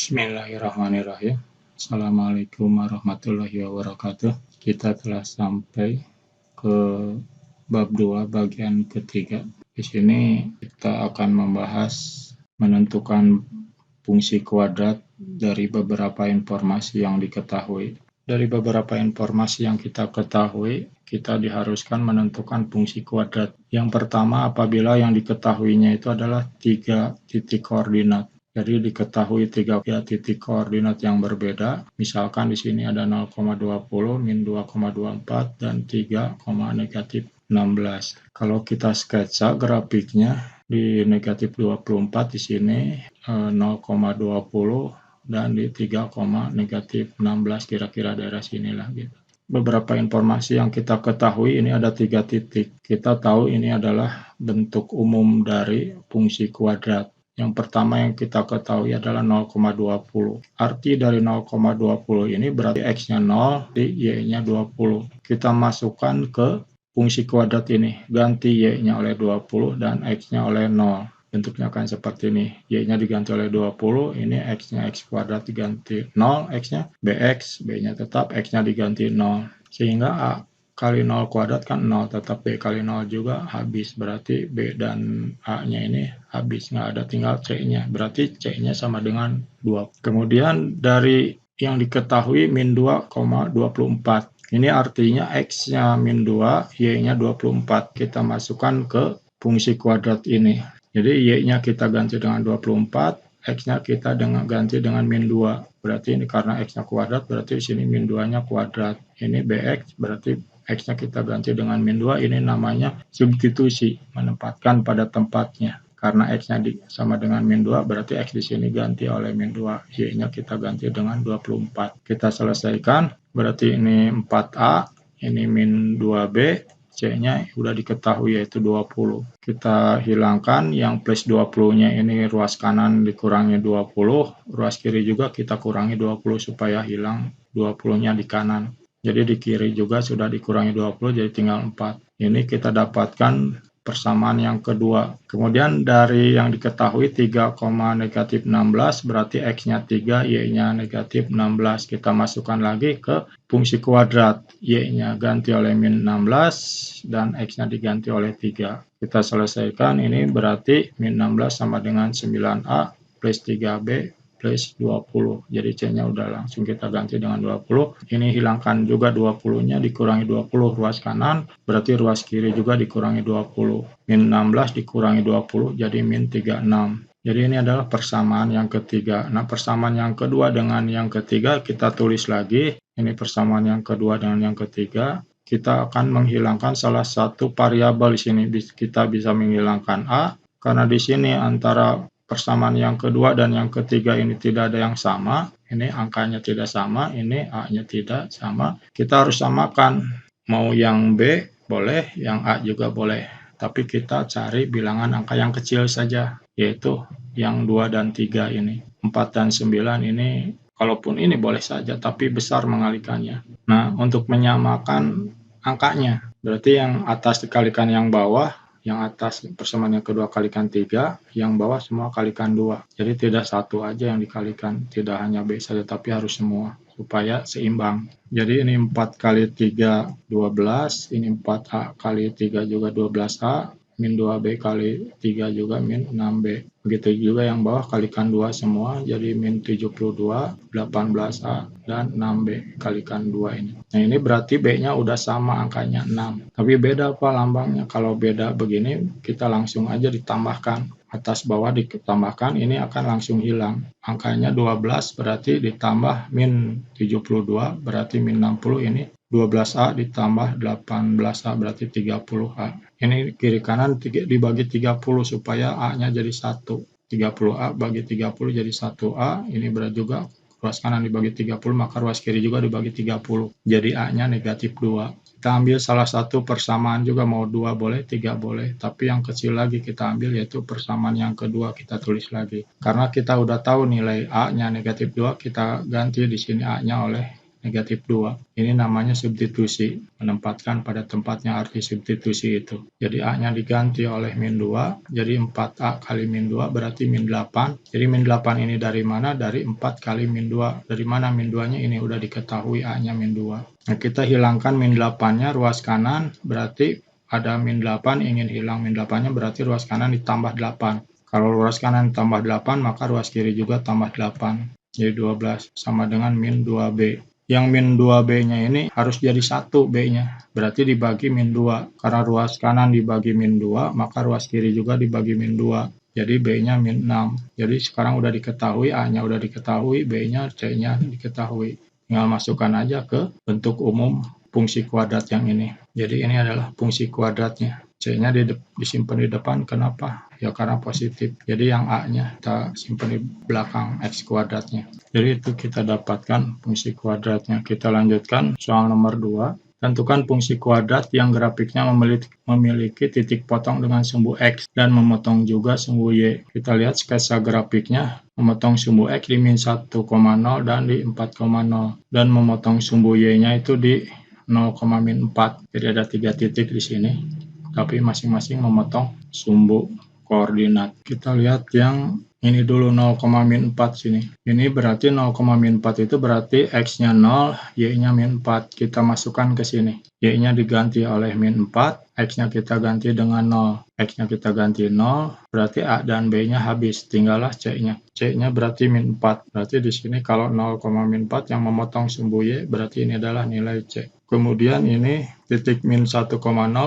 Bismillahirrahmanirrahim. Assalamualaikum warahmatullahi wabarakatuh. Kita telah sampai ke bab 2 bagian ketiga. Di sini kita akan membahas menentukan fungsi kuadrat dari beberapa informasi yang diketahui. Dari beberapa informasi yang kita ketahui, kita diharuskan menentukan fungsi kuadrat. Yang pertama, apabila yang diketahuinya itu adalah 3 titik koordinat. Jadi diketahui 3 titik koordinat yang berbeda. Misalkan di sini ada 0,20, min 2,24, dan 3,-16. Kalau kita sketsa grafiknya di negatif 24 di sini 0,20 dan di 3,-16 kira-kira daerah sinilah gitu. Beberapa informasi yang kita ketahui ini ada 3 titik. Kita tahu ini adalah bentuk umum dari fungsi kuadrat. Yang pertama yang kita ketahui adalah 0,20. Arti dari 0,20 ini berarti X-nya 0, Y-nya 20. Kita masukkan ke fungsi kuadrat ini. Ganti Y-nya oleh 20 dan X-nya oleh 0. Bentuknya akan seperti ini. Y-nya diganti oleh 20, ini X-nya X kuadrat diganti 0, X-nya BX, B-nya tetap, X-nya diganti 0. Sehingga A kali 0 kuadrat kan 0, tetap B kali 0 juga habis. Berarti B dan A-nya ini habis, nggak ada, tinggal C-nya. Berarti C-nya sama dengan 2. Kemudian dari yang diketahui min 2,24. Ini artinya X-nya min 2, Y-nya 24. Kita masukkan ke fungsi kuadrat ini. Jadi Y-nya kita ganti dengan 24, X-nya kita ganti dengan min 2. Berarti ini karena X-nya kuadrat, berarti di sini min 2-nya kuadrat. Ini BX, berarti X-nya kita ganti dengan min 2, ini namanya substitusi, menempatkan pada tempatnya. Karena X-nya sama dengan min 2, berarti X di sini ganti oleh min 2. Y-nya kita ganti dengan 24. Kita selesaikan, berarti ini 4A, ini min 2B, C-nya sudah diketahui yaitu 20. Kita hilangkan yang plus 20-nya ini ruas kanan dikurangi 20, ruas kiri juga kita kurangi 20 supaya hilang 20-nya di kanan. Jadi di kiri juga sudah dikurangi 20, jadi tinggal 4. Ini kita dapatkan persamaan yang kedua. Kemudian dari yang diketahui 3,-16 berarti X-nya 3, Y-nya negatif 16. Kita masukkan lagi ke fungsi kuadrat. Y-nya ganti oleh min 16 dan X-nya diganti oleh 3. Kita selesaikan, ini berarti min 16 sama dengan 9A plus 3B plus 20. Jadi C-nya udah langsung kita ganti dengan 20. Ini hilangkan juga 20-nya, dikurangi 20 ruas kanan, berarti ruas kiri juga dikurangi 20. Min 16 dikurangi 20, jadi min 36. Jadi ini adalah persamaan yang ketiga. Nah, persamaan yang kedua dengan yang ketiga kita tulis lagi. Ini persamaan yang kedua dengan yang ketiga. Kita akan menghilangkan salah satu variabel di sini. Kita bisa menghilangkan A, karena di sini antara persamaan yang kedua dan yang ketiga ini tidak ada yang sama. Ini angkanya tidak sama, ini A-nya tidak sama. Kita harus samakan. Mau yang B boleh, yang A juga boleh. Tapi kita cari bilangan angka yang kecil saja, yaitu yang 2 dan 3 ini. 4 dan 9 ini, kalaupun ini boleh saja, tapi besar mengalikannya. Nah, untuk menyamakan angkanya, berarti yang atas dikalikan yang bawah, yang atas persamaan yang kedua kalikan 3, yang bawah semua kalikan 2. Jadi tidak satu aja yang dikalikan, tidak hanya B saja, tapi harus semua, supaya seimbang. Jadi ini 4 kali 3, 12, ini 4A kali 3 juga 12A, min 2B kali 3 juga min 6B. Begitu juga yang bawah kalikan 2 semua, jadi min 72, 18A, dan 6B kalikan 2 ini. Nah, ini berarti B-nya udah sama angkanya 6. Tapi beda apa lambangnya? Kalau beda begini, kita langsung aja ditambahkan. Atas bawah ditambahkan, ini akan langsung hilang. Angkanya 12 berarti ditambah min 72 berarti min 60, ini 12A ditambah 18A berarti 30A. Ini kiri kanan dibagi 30 supaya A-nya jadi 1. 30A bagi 30 jadi 1A. Ini berarti juga ruas kanan dibagi 30, maka ruas kiri juga dibagi 30. Jadi A-nya negatif 2. Kita ambil salah satu persamaan juga, mau 2 boleh, 3 boleh. Tapi yang kecil lagi kita ambil, yaitu persamaan yang kedua, kita tulis lagi. Karena kita udah tahu nilai A-nya negatif 2, kita ganti di sini A-nya oleh negatif 2. Ini namanya substitusi, menempatkan pada tempatnya arti substitusi itu. Jadi A-nya diganti oleh min 2, jadi 4A kali min 2 berarti min 8. Jadi min 8 ini dari mana? Dari 4 kali min 2. Dari mana min 2-nya? Ini udah diketahui A-nya min 2. Nah, kita hilangkan min 8-nya, ruas kanan berarti ada min 8, ingin hilang min 8-nya berarti ruas kanan ditambah 8. Kalau ruas kanan tambah 8, maka ruas kiri juga tambah 8. Jadi 12 sama dengan min 2B. Yang min 2B-nya ini harus jadi 1 B-nya. Berarti dibagi min 2. Karena ruas kanan dibagi min 2, maka ruas kiri juga dibagi min 2. Jadi B-nya min 6. Jadi sekarang udah diketahui, A-nya udah diketahui, B-nya, C-nya diketahui. Tinggal masukkan aja ke bentuk umum fungsi kuadrat yang ini. Jadi ini adalah fungsi kuadratnya. C-nya disimpan di depan, kenapa? Ya karena positif. Jadi yang A-nya kita simpan di belakang X kuadratnya. Jadi itu kita dapatkan fungsi kuadratnya. Kita lanjutkan soal nomor 2. Tentukan fungsi kuadrat yang grafiknya memiliki titik potong dengan sumbu X dan memotong juga sumbu Y. Kita lihat sketsa grafiknya, memotong sumbu X di min 1,0 dan di 4,0. Dan memotong sumbu Y-nya itu di 0,-4. Jadi ada 3 titik di sini. Tapi masing-masing memotong sumbu koordinat. Kita lihat yang ini dulu 0,-4 sini. Ini berarti 0,-4 itu berarti X-nya 0, Y-nya min 4. Kita masukkan ke sini. Y-nya diganti oleh min 4, X-nya kita ganti dengan 0. X-nya kita ganti 0, berarti A dan B-nya habis. Tinggallah C-nya. C-nya berarti min 4. Berarti di sini kalau 0,-4 yang memotong sumbu Y, berarti ini adalah nilai C. Kemudian ini titik min 1,0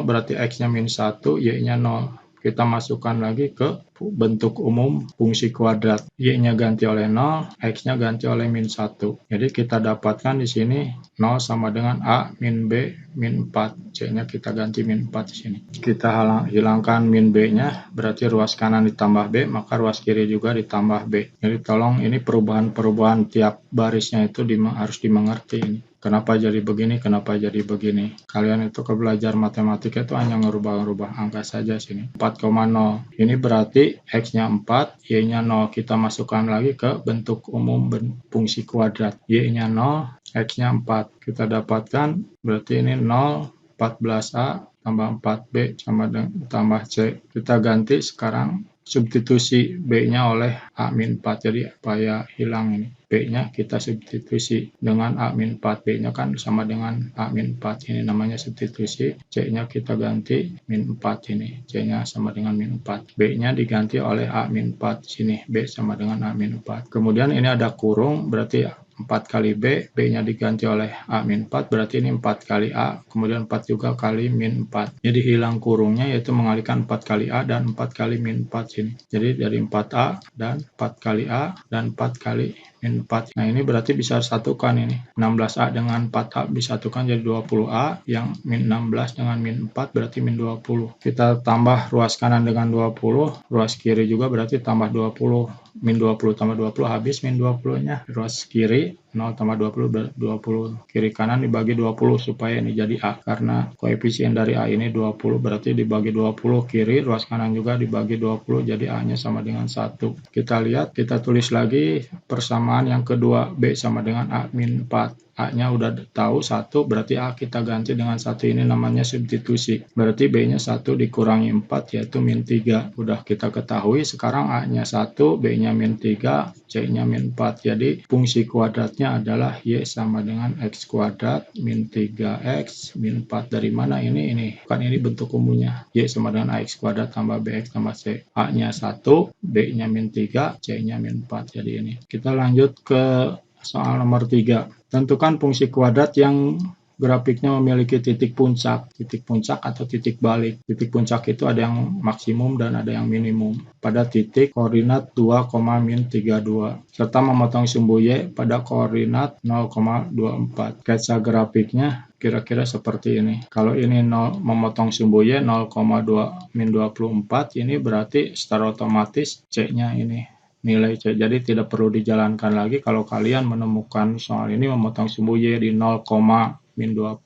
berarti X-nya min 1, Y-nya 0. Kita masukkan lagi ke bentuk umum fungsi kuadrat. Y-nya ganti oleh 0, X-nya ganti oleh min 1. Jadi kita dapatkan di sini 0 sama dengan A min B min 4. C-nya kita ganti min 4 di sini. Kita hilangkan min B-nya, berarti ruas kanan ditambah B, maka ruas kiri juga ditambah B. Jadi tolong ini perubahan-perubahan tiap barisnya itu harus dimengerti ini. Kenapa jadi begini, kenapa jadi begini. Kalian itu ke belajar matematika itu hanya ngerubah-rubah angka saja sini. 4,0. Ini berarti X-nya 4, Y-nya 0. Kita masukkan lagi ke bentuk umum fungsi kuadrat. Y-nya 0, X-nya 4. Kita dapatkan berarti ini 0, 14A tambah 4B sama dengan tambah C. Kita ganti sekarang substitusi B-nya oleh A-4. Jadi supaya hilang ini. B-nya kita substitusi dengan A-4. B-nya kan sama dengan A-4. Ini namanya substitusi. C-nya kita ganti min 4 ini. C-nya sama dengan min 4. B-nya diganti oleh A-4. Sini B sama dengan A-4. Kemudian ini ada kurung, berarti 4 kali B, B-nya diganti oleh A-4, berarti ini 4 kali A, kemudian 4 juga kali min 4. Jadi hilang kurungnya yaitu mengalihkan 4 kali A dan 4 kali min 4 sini. Jadi dari 4A dan 4 kali A dan 4 kali min 4. Nah ini berarti bisa satukan ini. 16A dengan 4A disatukan jadi 20A, yang min 16 dengan min 4 berarti min 20. Kita tambah ruas kanan dengan 20, ruas kiri juga berarti tambah 20. Min 20 tambah 20 habis min 20-nya. Ruas kiri 0 tambah 20, 20. Kiri kanan dibagi 20 supaya ini jadi A. Karena koefisien dari A ini 20, berarti dibagi 20 kiri, ruas kanan juga dibagi 20, jadi A-nya sama dengan 1. Kita lihat, kita tulis lagi persamaan yang kedua. B sama dengan A-4. A-nya udah tahu 1, berarti A kita ganti dengan 1, ini namanya substitusi. Berarti B-nya 1 dikurangi 4, yaitu min 3. Udah kita ketahui, sekarang A-nya 1, B-nya min 3, C-nya min 4. Jadi fungsi kuadratnya adalah Y sama dengan X kuadrat min 3X min 4. Dari mana ini? Kan ini bentuk umumnya. Y sama dengan AX kuadrat tambah BX tambah C. A-nya 1, B-nya min 3, C-nya min 4. Jadi ini. Kita lanjut ke soal nomor 3. Tentukan fungsi kuadrat yang grafiknya memiliki titik puncak atau titik balik. Titik puncak itu ada yang maksimum dan ada yang minimum pada titik koordinat 2,-32 serta memotong sumbu Y pada koordinat 0,24. Sketsa grafiknya kira-kira seperti ini. Kalau ini 0 memotong sumbu Y 0,2-24, ini berarti secara otomatis C-nya ini nilai C. Jadi tidak perlu dijalankan lagi kalau kalian menemukan soal ini memotong sumbu Y di 0,-24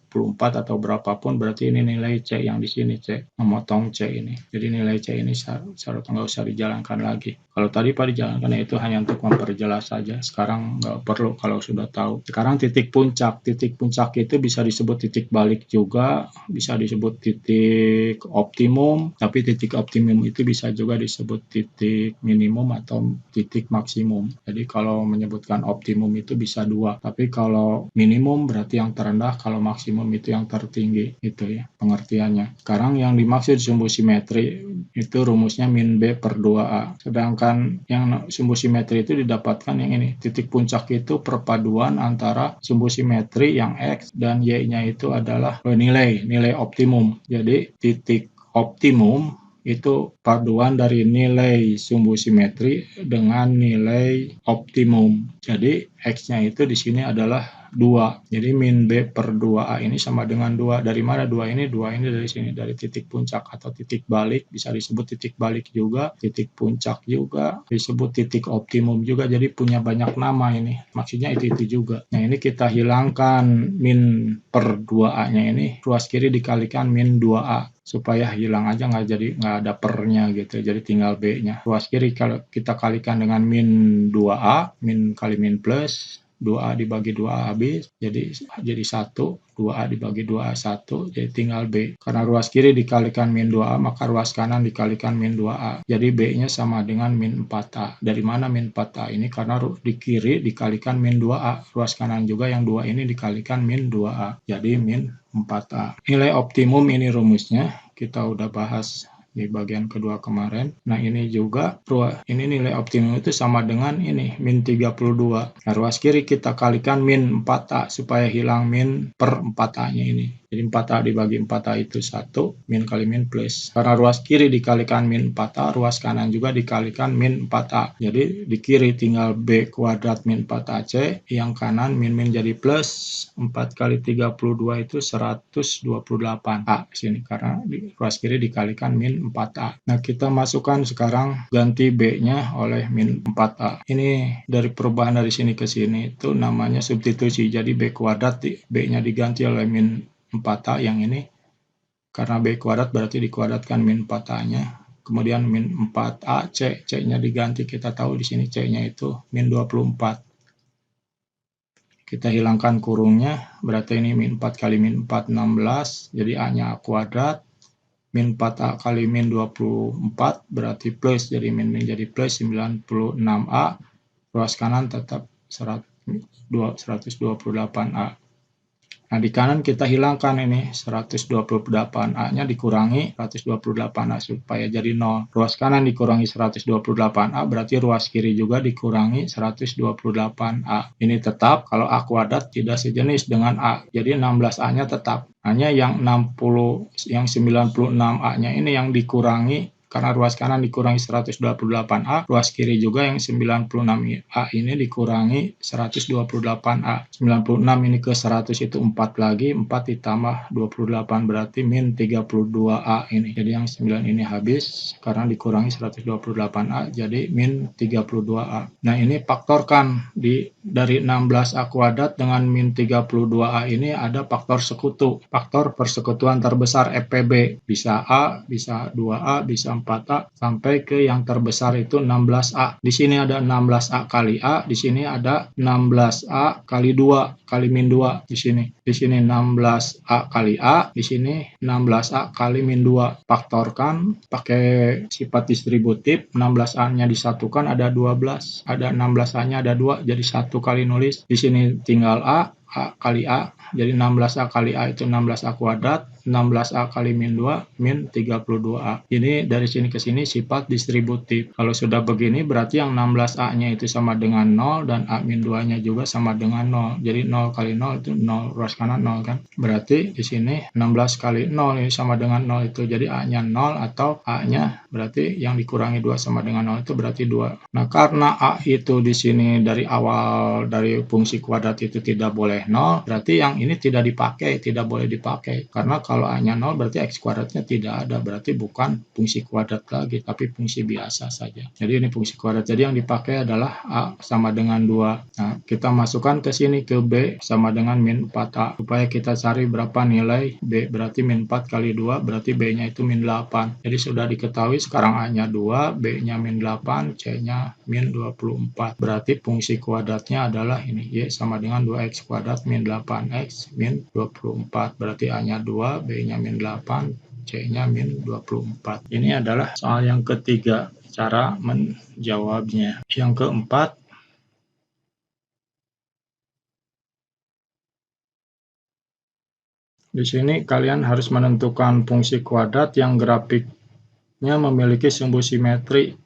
24 atau berapapun, berarti ini nilai C yang di sini, C, memotong C ini. Jadi nilai C ini seharusnya nggak usah dijalankan lagi. Kalau tadi Pak dijalankan, itu hanya untuk memperjelas saja. Sekarang nggak perlu kalau sudah tahu. Sekarang titik puncak. Titik puncak itu bisa disebut titik balik juga, bisa disebut titik optimum, tapi titik optimum itu bisa juga disebut titik minimum atau titik maksimum. Jadi kalau menyebutkan optimum itu bisa dua, tapi kalau minimum berarti yang terendah, kalau maksimum itu yang tertinggi, itu ya pengertiannya. Sekarang yang dimaksud sumbu simetri itu rumusnya min B per 2A. Sedangkan yang sumbu simetri itu didapatkan yang ini. Titik puncak itu perpaduan antara sumbu simetri yang X dan Y-nya itu adalah nilai optimum. Jadi titik optimum itu paduan dari nilai sumbu simetri dengan nilai optimum. Jadi X-nya itu di sini adalah 2. Jadi min B per 2A ini sama dengan 2. Dari mana 2 ini? 2 ini dari sini, dari titik puncak atau titik balik. Bisa disebut titik balik juga, titik puncak juga, disebut titik optimum juga. Jadi punya banyak nama ini. Maksudnya itu juga. Nah ini kita hilangkan min per 2A-nya ini. Ruas kiri dikalikan min 2A. Supaya hilang aja, nggak ada pernya gitu, jadi tinggal B-nya. Ruas kiri kalau kita kalikan dengan min 2A, min kali min plus, 2A dibagi 2A habis, jadi 1, 2A dibagi 2A 1, jadi tinggal B. Karena ruas kiri dikalikan min 2A, maka ruas kanan dikalikan min 2A. Jadi B-nya sama dengan min 4A. Dari mana min 4A ini? Karena di kiri dikalikan min 2A. Ruas kanan juga yang 2 ini dikalikan min 2A. Jadi min 4A. Nilai optimum ini rumusnya. Kita udah bahas di bagian kedua kemarin. Nah ini juga ini nilai optimum itu sama dengan ini min 32. Nah, ruas kiri kita kalikan min 4A supaya hilang min per 4A-nya ini. Jadi 4A dibagi 4A itu 1, min kali min plus. Karena ruas kiri dikalikan min 4A, ruas kanan juga dikalikan min 4A. Jadi di kiri tinggal B kuadrat min 4AC, yang kanan min jadi plus, 4 kali 32 itu 128A sini, karena ruas kiri dikalikan min 4A. Nah kita masukkan sekarang ganti B-nya oleh min 4A. Ini dari perubahan dari sini ke sini itu namanya substitusi. Jadi B kuadrat, B-nya diganti oleh min 4A yang ini, karena B kuadrat berarti dikuadratkan min 4A-nya, kemudian min 4A, C-nya diganti, kita tahu di sini C-nya itu min 24. Kita hilangkan kurungnya, berarti ini min 4 kali min 4, 16, jadi A-nya kuadrat, min 4A kali min 24, berarti plus, jadi min jadi plus 96A, ruas kanan tetap 128A. Nah, di kanan kita hilangkan ini 128A-nya dikurangi 128A supaya jadi 0. Ruas kanan dikurangi 128A berarti ruas kiri juga dikurangi 128A. Ini tetap kalau A kuadrat tidak sejenis dengan A. Jadi 16A-nya tetap. Hanya yang 96A-nya ini yang dikurangi, karena ruas kanan dikurangi 128A, ruas kiri juga yang 96A ini dikurangi 128A. 96 ini ke 100 itu 4 lagi, 4 ditambah 28 berarti min 32A ini. Jadi yang 9 ini habis karena dikurangi 128A, jadi min 32A. Nah ini faktorkan dari 16A kuadrat dengan min 32A ini ada faktor sekutu. Faktor persekutuan terbesar FPB. Bisa A, bisa 2A, bisa 4A, sampai ke yang terbesar itu 16A. Di sini ada 16A kali A, di sini ada 16A kali 2, kali min 2 di sini. Di sini 16A kali A, di sini 16A kali min 2. Faktorkan pakai sifat distributif, 16A-nya disatukan ada 12, ada 16A-nya ada 2, jadi 1 kali nulis. Di sini tinggal A kali A, jadi 16A kali A itu 16A kuadrat, 16A kali min 2, min 32A. Ini dari sini ke sini sifat distributif. Kalau sudah begini berarti yang 16A-nya itu sama dengan 0 dan A min 2-nya juga sama dengan 0. Jadi 0 kali 0 itu 0, ruas kanan 0 kan. Berarti di sini 16 kali 0 ini sama dengan 0 itu. Jadi A-nya 0 atau A-nya berarti yang dikurangi 2 sama dengan 0 itu berarti 2. Nah, karena A itu di sini dari awal dari fungsi kuadrat itu tidak boleh 0, berarti yang ini tidak dipakai, tidak boleh dipakai. Karena kalau kalau A-nya 0 berarti X kuadratnya tidak ada, berarti bukan fungsi kuadrat lagi, tapi fungsi biasa saja. Jadi ini fungsi kuadrat. Jadi yang dipakai adalah A sama dengan 2. Nah, kita masukkan ke sini ke B sama dengan min 4A, supaya kita cari berapa nilai B. Berarti min 4 kali 2, berarti B-nya itu min 8. Jadi sudah diketahui sekarang A-nya 2, B-nya min 8, C-nya min 24. Berarti fungsi kuadratnya adalah ini, Y sama dengan 2X kuadrat min 8X min 24. Berarti A-nya 2, B-nya min 8, C-nya min 24. Ini adalah soal yang ketiga, cara menjawabnya. Yang keempat, di sini kalian harus menentukan fungsi kuadrat yang grafiknya memiliki sumbu simetri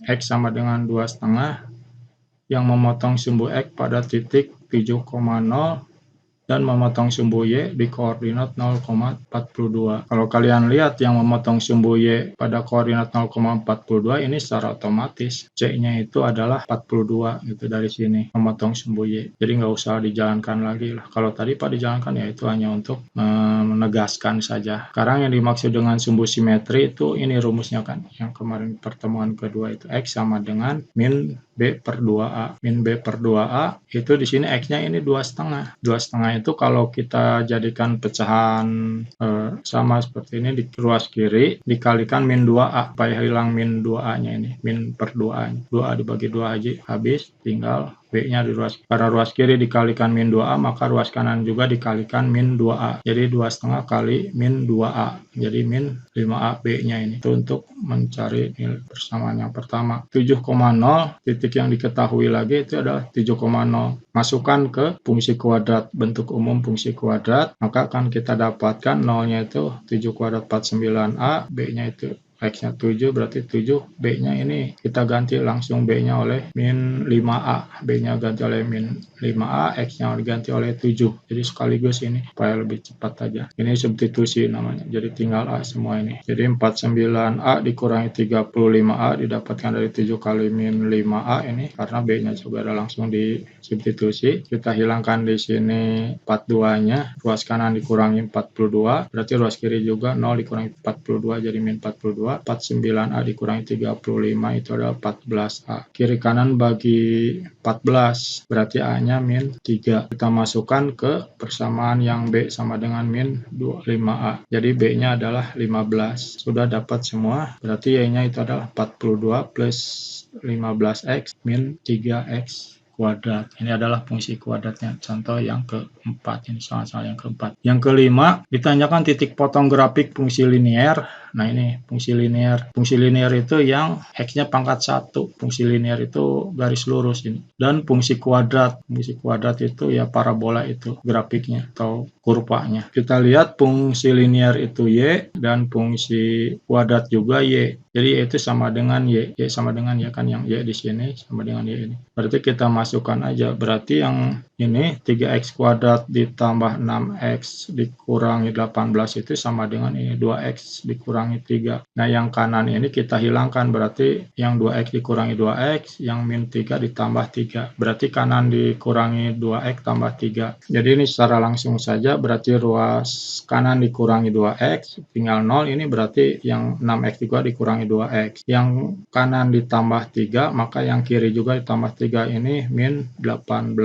X sama dengan 2,5 yang memotong sumbu X pada titik 7,0 dan memotong sumbu Y di koordinat 0,42. Kalau kalian lihat yang memotong sumbu Y pada koordinat 0,42 ini secara otomatis C-nya itu adalah 42 gitu dari sini, memotong sumbu Y. Jadi nggak usah dijalankan lagi lah. Kalau tadi Pak dijalankan ya itu hanya untuk menegaskan saja. Sekarang yang dimaksud dengan sumbu simetri itu ini rumusnya kan, yang kemarin pertemuan kedua itu X sama dengan min B per 2A. Min B per 2A itu di sini X-nya ini 2,5. 2,5 itu kalau kita jadikan pecahan sama seperti ini di ruas kiri dikalikan min 2A supaya hilang min 2A-nya ini, min per 2A-nya. 2A dibagi 2 aja habis, tinggal B-nya di ruas, pada ruas kiri dikalikan min 2A, maka ruas kanan juga dikalikan min 2A. Jadi 2,5 kali min 2A. Jadi min 5A B-nya ini. Itu untuk mencari nilai persamaan yang pertama. 7,0 titik yang diketahui lagi itu adalah 7,0. Masukkan ke fungsi kuadrat, bentuk umum fungsi kuadrat, maka akan kita dapatkan 0-nya itu 7 kuadrat 49A, B-nya itu X-nya 7, berarti 7, B-nya ini kita ganti langsung B-nya oleh min 5A. B-nya ganti oleh min 5A, X-nya diganti oleh 7. Jadi sekaligus ini, supaya lebih cepat aja. Ini substitusi namanya, jadi tinggal A semua ini. Jadi 49A dikurangi 35A didapatkan dari 7 kali min 5A ini, karena B-nya juga ada langsung disubstitusi. Kita hilangkan di sini 42-nya, ruas kanan dikurangi 42, berarti ruas kiri juga 0 dikurangi 42, jadi min 42. 49A dikurangi 35 itu adalah 14A. Kiri kanan bagi 14, berarti A-nya min 3. Kita masukkan ke persamaan yang B sama dengan min 5A. Jadi B-nya adalah 15. Sudah dapat semua, berarti Y-nya itu adalah 42 plus 15X min 3X kuadrat. Ini adalah fungsi kuadratnya. Contoh yang keempat, ini soal-soal yang keempat. Yang kelima, ditanyakan titik potong grafik fungsi linear. Nah ini fungsi linear. Fungsi linear itu yang X-nya pangkat 1. Fungsi linear itu garis lurus ini. Dan fungsi kuadrat. Fungsi kuadrat itu ya parabola itu grafiknya atau kurvanya. Kita lihat fungsi linear itu Y dan fungsi kuadrat juga Y. Jadi Y itu sama dengan Y. Y sama dengan Y kan, yang Y di sini sama dengan Y ini. Berarti kita masukkan aja. Berarti yang ini 3X kuadrat ditambah 6X dikurangi 18 itu sama dengan ini 2X dikurangi 3. Nah yang kanan ini kita hilangkan, berarti yang 2X dikurangi 2X, yang min 3 ditambah 3. Berarti kanan dikurangi 2X tambah 3. Jadi ini secara langsung saja, berarti ruas kanan dikurangi 2X, tinggal 0, ini berarti yang 6X juga dikurangi 2X. Yang kanan ditambah 3, maka yang kiri juga ditambah 3, ini min 18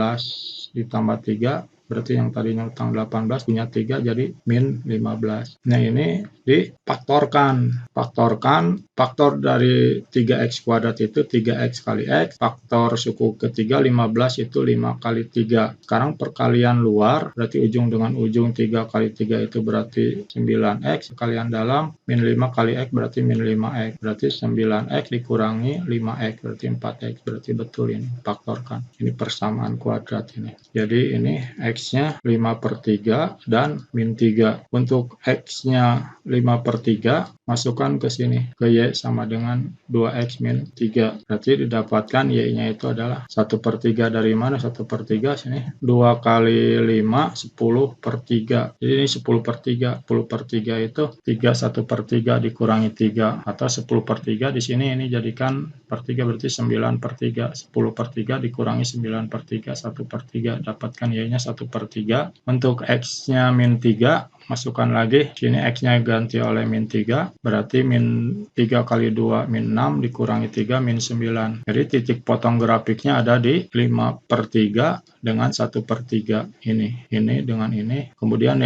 ditambah 3, berarti yang tadinya utang 18 punya 3 jadi min 15. Nah ini difaktorkan. Faktor dari 3X kuadrat itu 3X kali X, faktor suku ketiga 15 itu 5 kali 3. Sekarang perkalian luar, berarti ujung dengan ujung 3 kali 3 itu berarti 9X, kalian dalam min 5 kali X berarti min 5X, berarti 9X dikurangi 5X berarti 4X, berarti betul ini faktorkan. Ini persamaan kuadrat ini. Jadi ini X-nya 5 per 3 dan min 3. Untuk X-nya 5 per 3, masukkan ke sini, ke Y sama dengan 2X min 3. Berarti didapatkan Y-nya itu adalah 1 per 3 dari mana? 1 per 3 sini. 2 kali 5, 10 per 3. Jadi ini 10 per 3. 10 per 3 itu 3, 1 per 3 dikurangi 3. Atau 10 per 3 di sini ini jadikan per 3 berarti 9 per 3. 10 per 3 dikurangi 9 per 3, 1 per 3. Dapatkan Y-nya 1 per 3. Untuk X-nya min 3, masukkan lagi, sini X-nya ganti oleh min 3, berarti min 3 kali 2 min 6 dikurangi 3 min 9. Jadi titik potong grafiknya ada di 5/3 dengan 1/3 ini dengan ini. Kemudian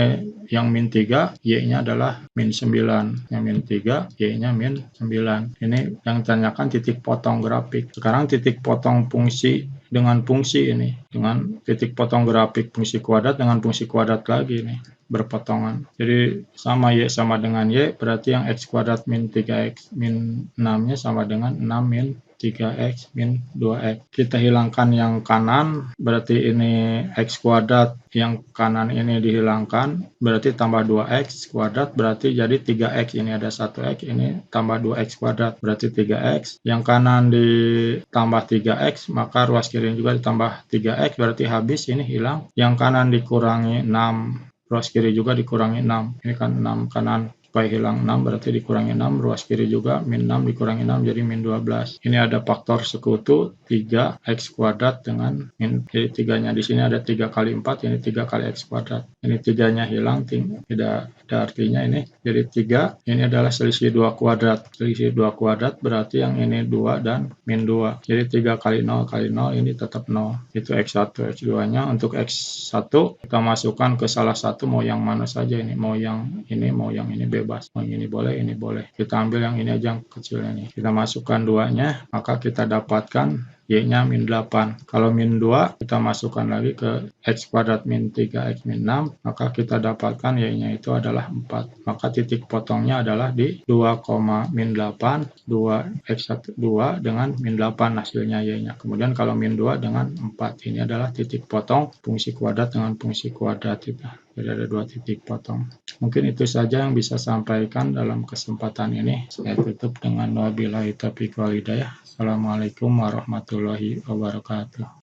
yang min 3 Y-nya adalah min 9, yang min 3 Y-nya min 9. Ini yang ditanyakan titik potong grafik. Sekarang titik potong fungsi dengan fungsi ini, dengan titik potong grafik fungsi kuadrat dengan fungsi kuadrat lagi nih, berpotongan. Jadi sama Y sama dengan Y, berarti yang X kuadrat min 3X min 6-nya sama dengan 6 min 3X min 2X. Kita hilangkan yang kanan, berarti ini X kuadrat, yang kanan ini dihilangkan, berarti tambah 2X kuadrat, berarti jadi 3X. Ini ada 1X, ini tambah 2X kuadrat, berarti 3X. Yang kanan ditambah 3X, maka ruas kiri juga ditambah 3X, berarti habis, ini hilang. Yang kanan dikurangi 6, ruas kiri juga dikurangi 6. Ini kan 6 kanan, supaya hilang 6 berarti dikurangi 6, ruas kiri juga min 6 dikurangi 6 jadi min 12. Ini ada faktor sekutu 3X kuadrat dengan min, jadi 3-nya di sini ada 3 kali 4, ini 3 kali X kuadrat. Ini 3-nya hilang, tidak ada artinya ini. Jadi 3, ini adalah selisih 2 kuadrat. Selisih 2 kuadrat berarti yang ini 2 dan min 2. Jadi 3 kali 0 kali 0 ini tetap 0. Itu X1, X2-nya. Untuk X1 kita masukkan ke salah satu, mau yang mana saja ini. Mau yang ini bebas. Mau yang ini boleh. Kita ambil yang ini aja, yang kecil ini. Kita masukkan 2-nya, maka kita dapatkan Y-nya min 8. Kalau min 2, kita masukkan lagi ke X kuadrat min 3X min 6, maka kita dapatkan Y-nya itu adalah 4. Maka titik potongnya adalah di 2, min 8, 2X1, 2 dengan min 8 hasilnya Y-nya. Kemudian kalau min 2 dengan 4. Ini adalah titik potong fungsi kuadrat dengan fungsi kuadrat itu. Jadi ada 2 titik potong. Mungkin itu saja yang bisa sampaikan dalam kesempatan ini. Saya tutup dengan wabillahi taufiq wal hidayah. Assalamualaikum warahmatullahi wabarakatuh.